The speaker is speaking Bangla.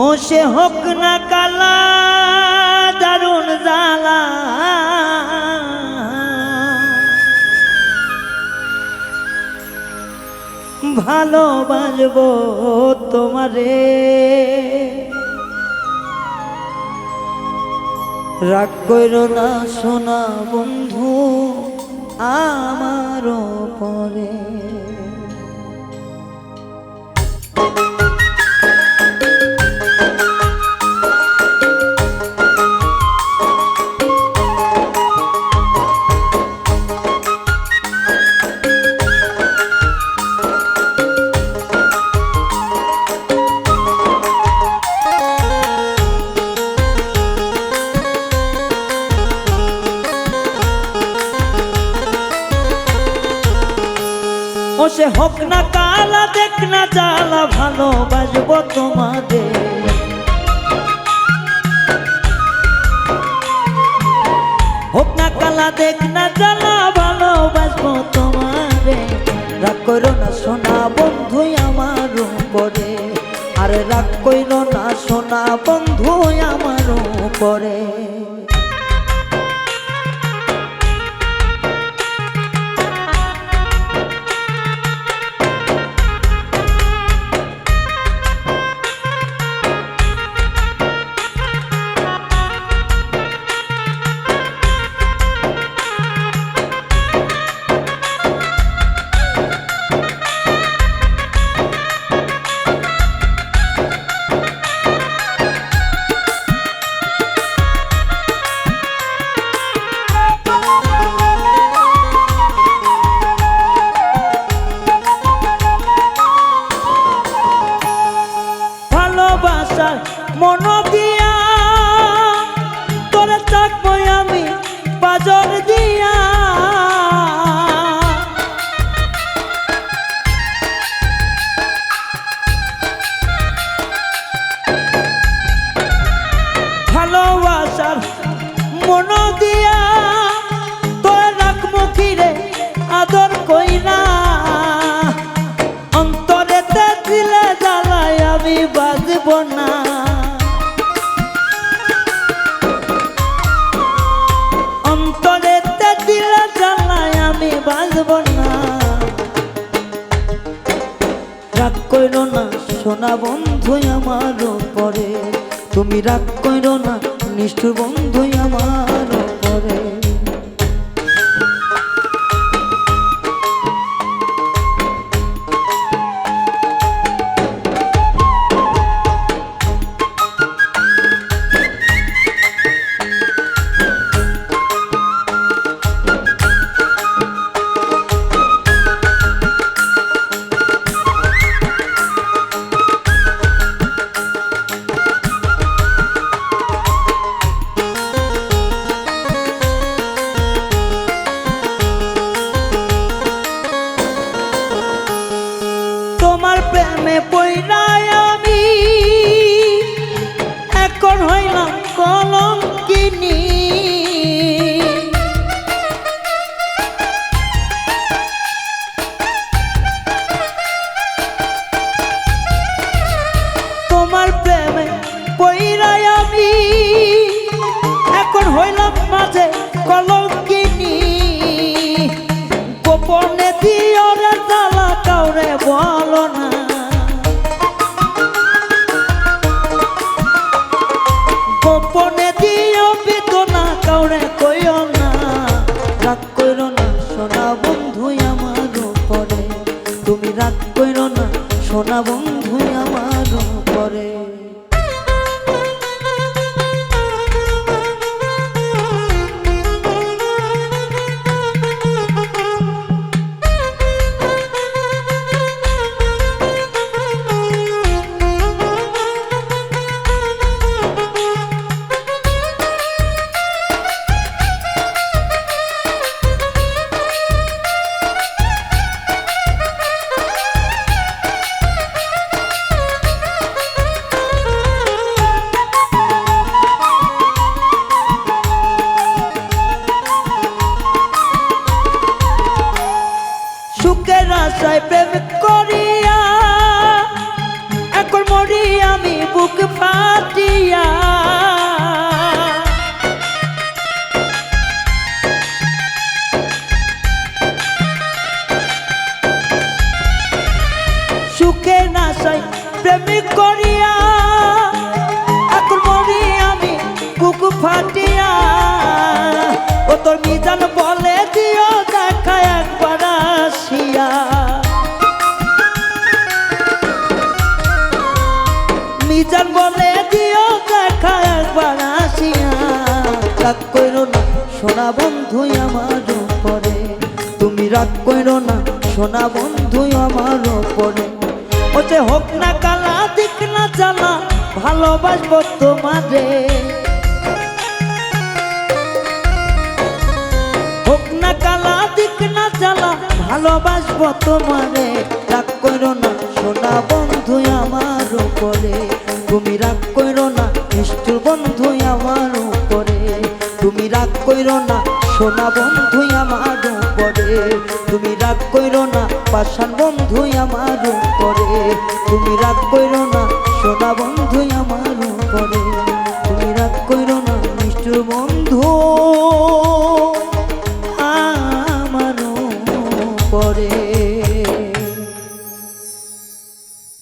ও সে হোক না কালা দারুণ জ্বালা, ভালোবাসবো তোমারে। রাগ কইরো না সোনা বন্ধু আমার পরে। ও সে হোক না কালা দেখ না জ্বালা, ভালোবাসবো তোমাদের। হোক না কালা দেখ না জ্বালা, ভালোবাসবো তোমারে। রাগ করো না সোনা বন্ধু আমার উপরে, আরে রাগ করো না সোনা বন্ধু আমার উপরে। মন দিয়া তোরে চাকবো আমি বাজর দিয়া, ভালোবাসার মন দিয়া তোরে রাখবো কিরে আদর কইরা। অন্তরেতে দিলে জ্বালায় আমি বাজব না, অন্তরেতে দিলে জ্বালায় আমি বাজব না। রাগ কইরো না সোনা বন্ধু আমার উপরে, তুমি রাগ কইরো না নিষ্ঠুর বন্ধু আমার উপরে। তোমার প্রেমে পইড়াই আমি এখন হইলাম কলঙ্কিনী। তোমার প্রেমে পইড়াই আমি এখন হইলাম মাঝে কলঙ্কিনী। গোপনে দিও রে জ্বালা কাউরে বলো না, গোপনে দিও বেদনা কাউরে কইও না। রাগ কইরো না সোনা বন্ধু আমার উপরে, তুমি রাগ কইরো না সোনা বন্ধু আমার উপরে। সুখের আশায় প্রেম করিয়া এখন মরি আমি বুক ফাটিয়া। সুখের আশায় প্রেম করিয়া এখন মরি আমি বুক ফাটিয়া। ও তোর মিজান বলে দিও দেখা একবার আসিয়া। মিজান বলে দিও দেখা একবার আসিয়া। রাগ কইরো না সোনা বন্ধু আমার উপরে, তুমি রাগ কইরো না সোনা বন্ধু আমার উপরে। ও যে হোক না কালা দিক না জ্বালা ভালোবাসবো তোমারে। হোক না কালা দিক না জ্বালা ভালোবাসবো তোমারে। রাগ কইরো না সোনা বন্ধু আমার উপরে, তুমি রাগ কইরো না নিষ্ঠুর বন্ধু আমার উপরে। তুমি রাগ কইরো না সোনা বন্ধু আমার উপরে, তুমি রাগ কইরো না পাষাণ বন্ধু আমার উপরে। তুমি রাগ কইরো না সোনা বন্ধু আমার উপরে, তুমি রাগ কইরো না নিষ্ঠুর বন্ধু।